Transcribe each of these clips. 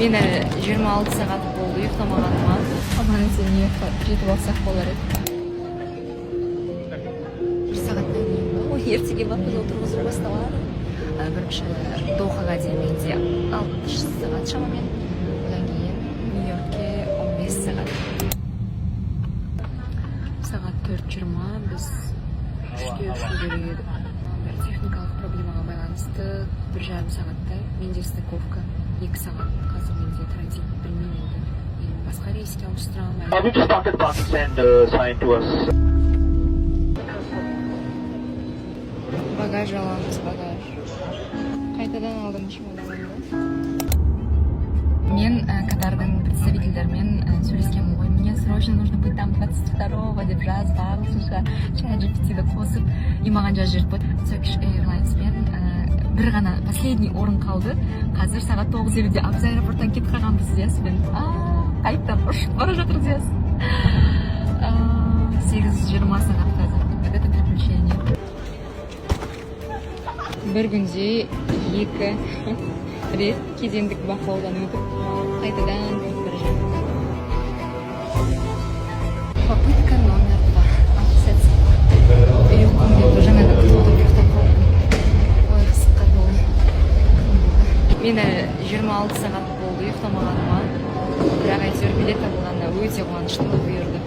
Мен 26 сағат болды ұйықтамағаныма. Аман есен жетіп алсақ болар еді. Bir сағаттан кейін ба? Ой, ертеге вапыз отырғызу басталады. Бірінші Дохаға дейін менде 60 сағат шамамен. Одан кейін Нью-Йоркке 15 сағат. Сағат 4:20 біз үште ұшу керек едік. Бір техникалық проблемаға байланысты 1,5 сағатта менде стыковка 2 сағат. Қазір менде транзит білмеймін енді. Мен басқа рейске ауыстырамын. Have you just started buses and signed to us? Багаж аламыз, багаж. Қайтадан алдым чемоданымды. Мен Катардың представительдермен сөйлескенмін ғой. Мне срочно нужно быть там 22-го деп жазып, ағылшынша ChatGPT-ді қосып, и маған жазып жіберді. Turkish Airlines-пен бір ғана последний орын қалды. Қазір сағат 9:50-де Абыз аэропорттан кетіп қалғанбыз десіппін. Қайтып ұшып бара жатыр десіп. 8:20 сағат қазір. Это приключение. Бір күнде 2 рет кедендік бақылаудан өтіп, қайтадан кетіп бара жатырмыз. Попытка номер 2. Обсессия. Ұйқым жаңадан күтіп ұйықтап қалдым. Ой, қысқа болды. Мен 26 сағат болды ұйықтамағаныма. Бірақ әйтеуір билет табылғанда өте қуаныштымын бұйырды.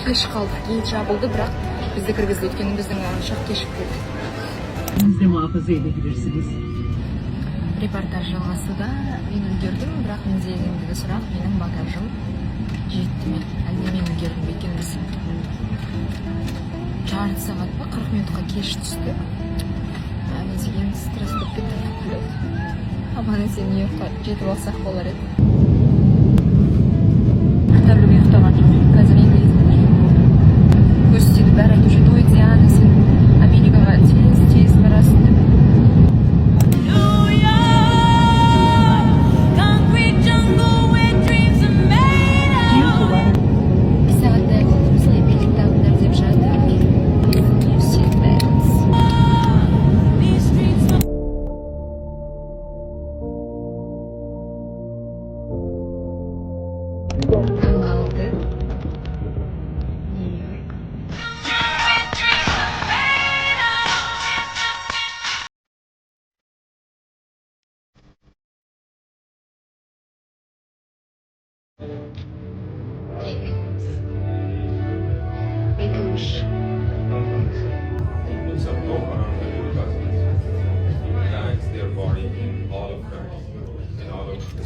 Кеш қалдық, гейт жабылды, бірақ bizde kırgızdı ötkeni bizden şak keşif kıldı. Siz de muhafaza edebilirsiniz. Reportaj жалғасуда мен үлгердім, бірақ менде ендігі сұрақ менің багажым жетті ме? Әлде мен үлгердім бе екен біз? Жарты сағат па 40 минутқа кеш түсті. Мен деген стресс болып кетті. Аман есен Нью-Йоркқа жетіп алсақ болар еді. Тәулік ұйықтаған жоқ. Қазір енді көрсетеді бәрі айтып жүрді. Ой, Диана, сен Америкаға тез барасың деп. Bir saatte bizle birlikte aldılar деп жатыр.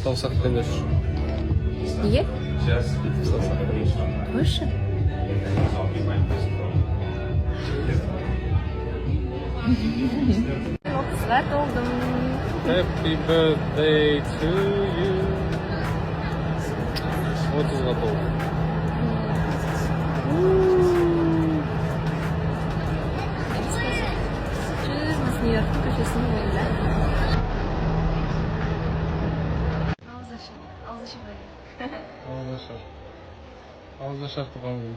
Саусақпен үш. Неге? Саусақпен. Қойшы. Отызға толдым. Happy birthday to you. 30-ға толды. Жүзміз Нью-Йорк көшесінің бойында. Ауызда шақ туған күн.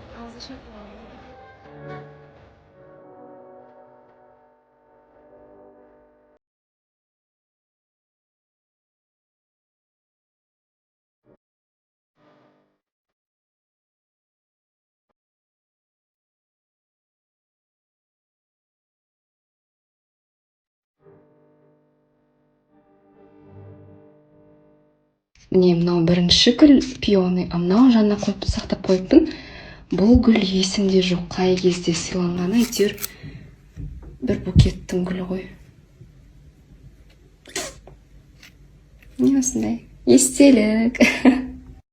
Міне мынау бірінші гүл пионы, мынау жанына қойып сақтап қойыппын. Бұл гүл есімде жоқ, қай кезде сыйланғаны, әйтеуір бір букеттің гүлі ғой. Не осындай? Естелік.